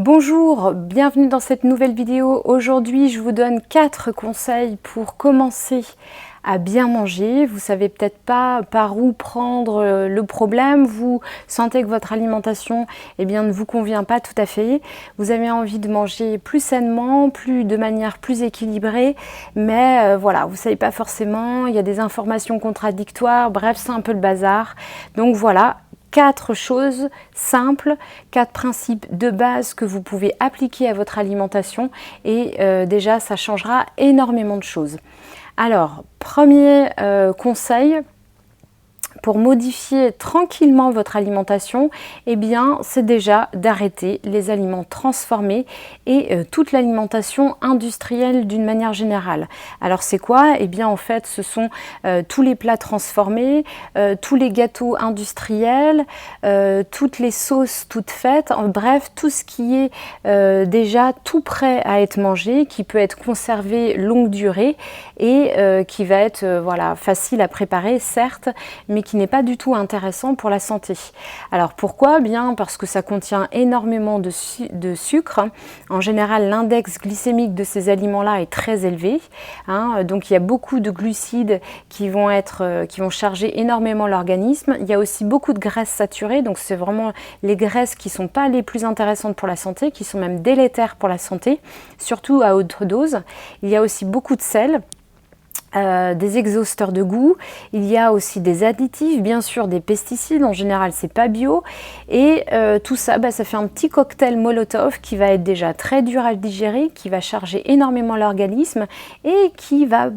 Bonjour, bienvenue dans cette nouvelle vidéo. Aujourd'hui, je vous donne 4 conseils pour commencer à bien manger. Vous savez peut-être pas par où prendre le problème. Vous sentez que votre alimentation ne vous convient pas tout à fait. Vous avez envie de manger plus sainement, de manière plus équilibrée, mais voilà, vous savez pas forcément. Il y a des informations contradictoires. Bref, c'est un peu le bazar. Donc voilà. 4 choses simples, 4 principes de base que vous pouvez appliquer à votre alimentation et déjà ça changera énormément de choses. Alors, premier conseil pour modifier tranquillement votre alimentation, c'est déjà d'arrêter les aliments transformés et toute l'alimentation industrielle d'une manière générale. Alors c'est quoi? En fait, ce sont tous les plats transformés, tous les gâteaux industriels, toutes les sauces toutes faites, bref, tout ce qui est déjà tout prêt à être mangé, qui peut être conservé longue durée et qui va être facile à préparer, certes, mais qui n'est pas du tout intéressant pour la santé. Alors pourquoi? Bien parce que ça contient énormément de sucre. En général, l'index glycémique de ces aliments-là est très élevé. Donc il y a beaucoup de glucides qui vont charger énormément l'organisme. Il y a aussi beaucoup de graisses saturées, donc c'est vraiment les graisses qui ne sont pas les plus intéressantes pour la santé, qui sont même délétères pour la santé, surtout à haute dose. Il y a aussi beaucoup de sel. Des exhausteurs de goût, il y a aussi des additifs, bien sûr des pesticides, en général c'est pas bio, et tout ça, ça fait un petit cocktail Molotov qui va être déjà très dur à digérer, qui va charger énormément l'organisme et qui va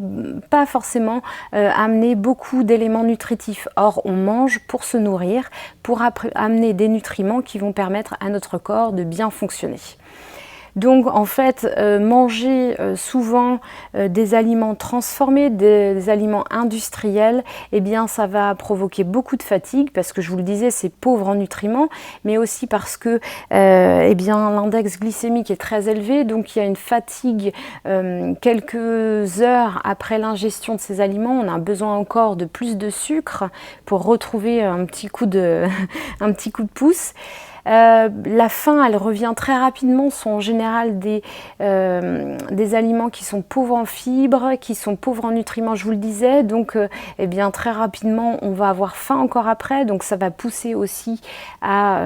pas forcément amener beaucoup d'éléments nutritifs. Or on mange pour se nourrir, pour amener des nutriments qui vont permettre à notre corps de bien fonctionner. Donc en fait, manger souvent des aliments transformés, des aliments industriels, ça va provoquer beaucoup de fatigue parce que je vous le disais, c'est pauvre en nutriments, mais aussi parce que l'index glycémique est très élevé, donc il y a une fatigue quelques heures après l'ingestion de ces aliments. On a besoin encore de plus de sucre pour retrouver un petit coup de pouce. La faim, elle revient très rapidement, sont en général des aliments qui sont pauvres en fibres, qui sont pauvres en nutriments, je vous le disais, donc très rapidement on va avoir faim encore après, donc ça va pousser aussi à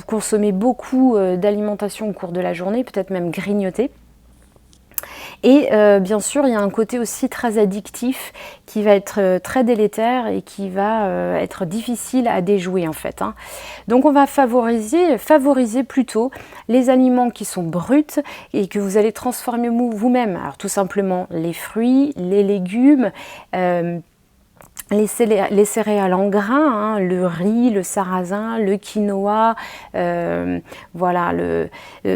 consommer beaucoup d'alimentation au cours de la journée, peut-être même grignoter. Et bien sûr, il y a un côté aussi très addictif qui va être très délétère et qui va être difficile à déjouer en fait. Donc on va favoriser plutôt les aliments qui sont bruts et que vous allez transformer vous-même. Alors tout simplement les fruits, les légumes, les céréales en grains, le riz, le sarrasin, le quinoa,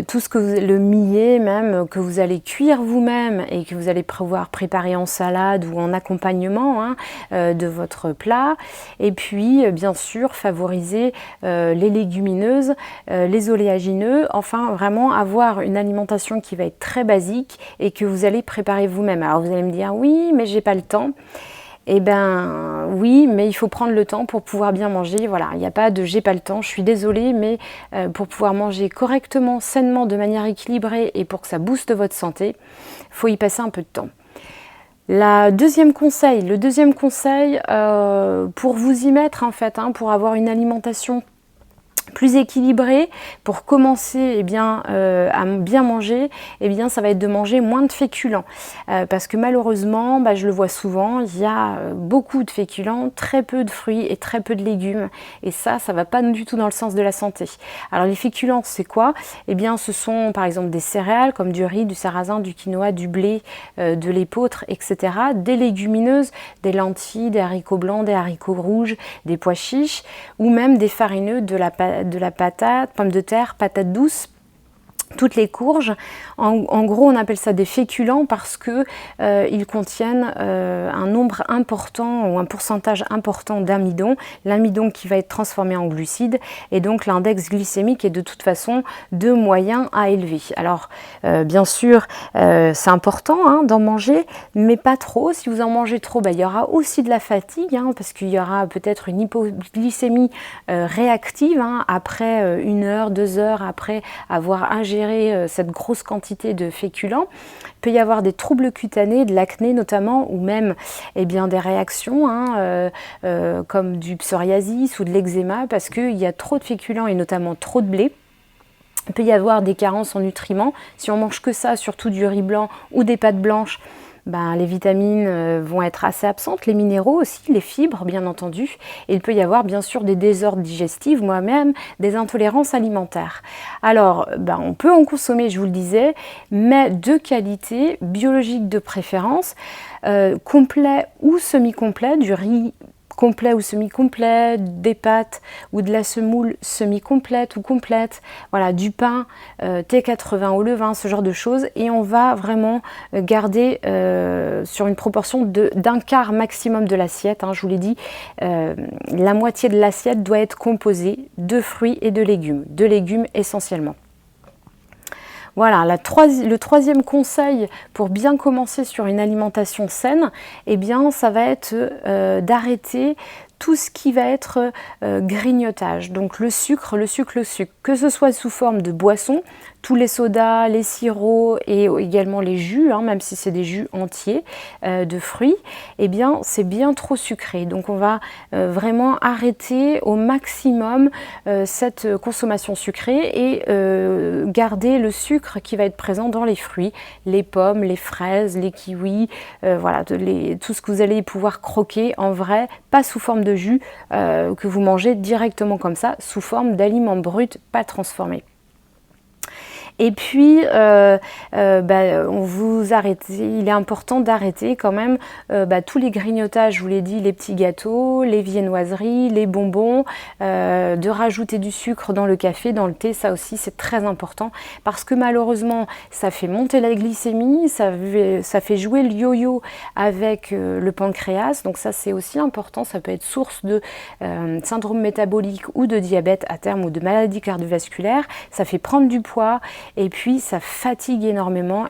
tout ce que le millet même que vous allez cuire vous-même et que vous allez pouvoir préparer en salade ou en accompagnement de votre plat. Et puis bien sûr favoriser les légumineuses, les oléagineux, enfin vraiment avoir une alimentation qui va être très basique et que vous allez préparer vous-même. Alors vous allez me dire oui, mais j'ai pas le temps. Oui, mais il faut prendre le temps pour pouvoir bien manger. Voilà, il n'y a pas de j'ai pas le temps, je suis désolée, mais pour pouvoir manger correctement, sainement, de manière équilibrée et pour que ça booste votre santé, il faut y passer un peu de temps. Le deuxième conseil, pour vous y mettre en fait, pour avoir une alimentation plus équilibré, pour commencer à bien manger, ça va être de manger moins de féculents. Parce que malheureusement, je le vois souvent, il y a beaucoup de féculents, très peu de fruits et très peu de légumes. Et ça va pas du tout dans le sens de la santé. Alors les féculents, c'est quoi? Ce sont par exemple des céréales comme du riz, du sarrasin, du quinoa, du blé, de l'épeautre, etc. Des légumineuses, des lentilles, des haricots blancs, des haricots rouges, des pois chiches, ou même des farineux, de la patate, pommes de terre, patates douces, toutes les courges. En gros, on appelle ça des féculents parce que ils contiennent un nombre important ou un pourcentage important d'amidon, l'amidon qui va être transformé en glucides, et donc l'index glycémique est de toute façon de moyen à élevé. Alors bien sûr, c'est important d'en manger, mais pas trop. Si vous en mangez trop, il y aura aussi de la fatigue, parce qu'il y aura peut-être une hypoglycémie réactive après 1 heure, 2 heures après avoir ingéré ingérer cette grosse quantité de féculents. Il peut y avoir des troubles cutanés, de l'acné notamment, ou même des réactions comme du psoriasis ou de l'eczéma, parce qu'il y a trop de féculents et notamment trop de blé. Il peut y avoir des carences en nutriments. Si on mange que ça, surtout du riz blanc ou des pâtes blanches, les vitamines vont être assez absentes, les minéraux aussi, les fibres bien entendu. Et il peut y avoir bien sûr des désordres digestifs, moi-même des intolérances alimentaires. Alors, on peut en consommer, je vous le disais, mais de qualité, biologique de préférence, complet ou semi-complet, du riz complet ou semi-complet, des pâtes ou de la semoule semi-complète ou complète, voilà, du pain, T80 au levain, ce genre de choses. Et on va vraiment garder sur une proportion d'un quart maximum de l'assiette. Je vous l'ai dit, la moitié de l'assiette doit être composée de fruits et de légumes essentiellement. Voilà, le troisième conseil pour bien commencer sur une alimentation saine, ça va être d'arrêter tout ce qui va être grignotage. Donc le sucre, que ce soit sous forme de boisson, tous les sodas, les sirops et également les jus, même si c'est des jus entiers de fruits, c'est bien trop sucré. Donc on va vraiment arrêter au maximum cette consommation sucrée et garder le sucre qui va être présent dans les fruits, les pommes, les fraises, les kiwis, voilà, tout ce que vous allez pouvoir croquer en vrai, pas sous forme de jus que vous mangez directement comme ça, sous forme d'aliments bruts, pas transformés. Et puis, on vous arrête. Il est important d'arrêter quand même tous les grignotages, je vous l'ai dit, les petits gâteaux, les viennoiseries, les bonbons, de rajouter du sucre dans le café, dans le thé, ça aussi c'est très important parce que malheureusement ça fait monter la glycémie, ça fait jouer le yo-yo avec le pancréas, donc ça c'est aussi important, ça peut être source de syndrome métabolique ou de diabète à terme ou de maladie cardiovasculaire, ça fait prendre du poids. Et puis ça fatigue énormément.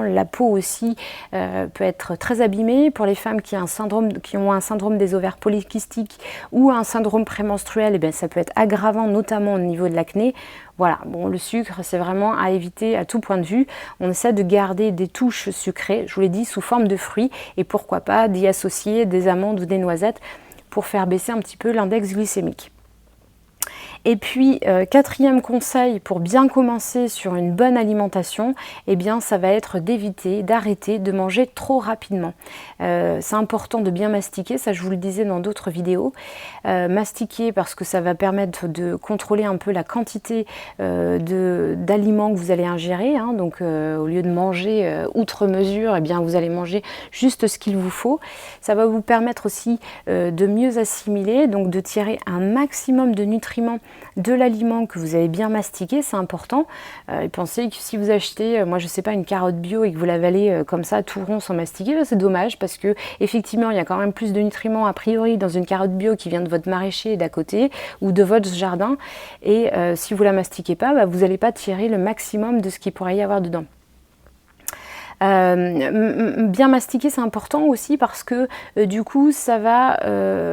La peau aussi peut être très abîmée. Pour les femmes qui ont un syndrome des ovaires polykystiques ou un syndrome prémenstruel, ça peut être aggravant, notamment au niveau de l'acné. Voilà, le sucre, c'est vraiment à éviter à tout point de vue. On essaie de garder des touches sucrées, je vous l'ai dit, sous forme de fruits. Et pourquoi pas d'y associer des amandes ou des noisettes pour faire baisser un petit peu l'index glycémique. Et puis, quatrième conseil pour bien commencer sur une bonne alimentation, ça va être d'arrêter de manger trop rapidement. C'est important de bien mastiquer, ça je vous le disais dans d'autres vidéos. Mastiquer parce que ça va permettre de contrôler un peu la quantité d'aliments que vous allez ingérer. Donc, au lieu de manger outre mesure, vous allez manger juste ce qu'il vous faut. Ça va vous permettre aussi de mieux assimiler, donc de tirer un maximum de nutriments de l'aliment que vous avez bien mastiqué, c'est important. Pensez que si vous achetez, moi je sais pas, une carotte bio et que vous l'avalez comme ça tout rond sans mastiquer, c'est dommage parce que effectivement il y a quand même plus de nutriments a priori dans une carotte bio qui vient de votre maraîcher d'à côté ou de votre jardin, et si vous la mastiquez pas, vous n'allez pas tirer le maximum de ce qu'il pourrait y avoir dedans. Bien mastiquer, c'est important aussi parce que du coup ça va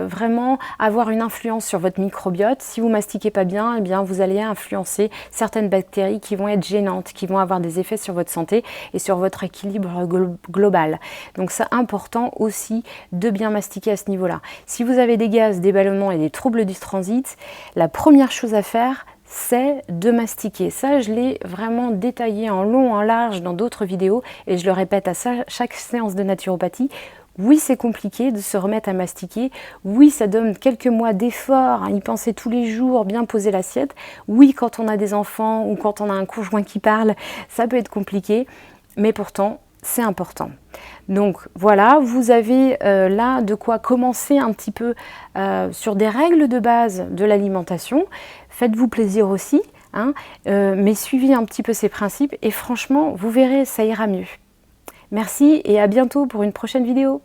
vraiment avoir une influence sur votre microbiote. Si vous mastiquez pas bien, vous allez influencer certaines bactéries qui vont être gênantes, qui vont avoir des effets sur votre santé et sur votre équilibre global. Donc c'est important aussi de bien mastiquer à ce niveau-là. Si vous avez des gaz, des ballonnements et des troubles du transit, la première chose à faire, c'est de mastiquer. Ça, je l'ai vraiment détaillé en long, en large dans d'autres vidéos et je le répète à chaque séance de naturopathie. Oui, c'est compliqué de se remettre à mastiquer. Oui, ça donne quelques mois d'effort, y penser tous les jours, bien poser l'assiette. Oui, quand on a des enfants ou quand on a un conjoint qui parle, ça peut être compliqué, mais pourtant, c'est important. Donc voilà, vous avez là de quoi commencer un petit peu sur des règles de base de l'alimentation. Faites-vous plaisir aussi, mais suivez un petit peu ces principes et franchement, vous verrez, ça ira mieux. Merci et à bientôt pour une prochaine vidéo.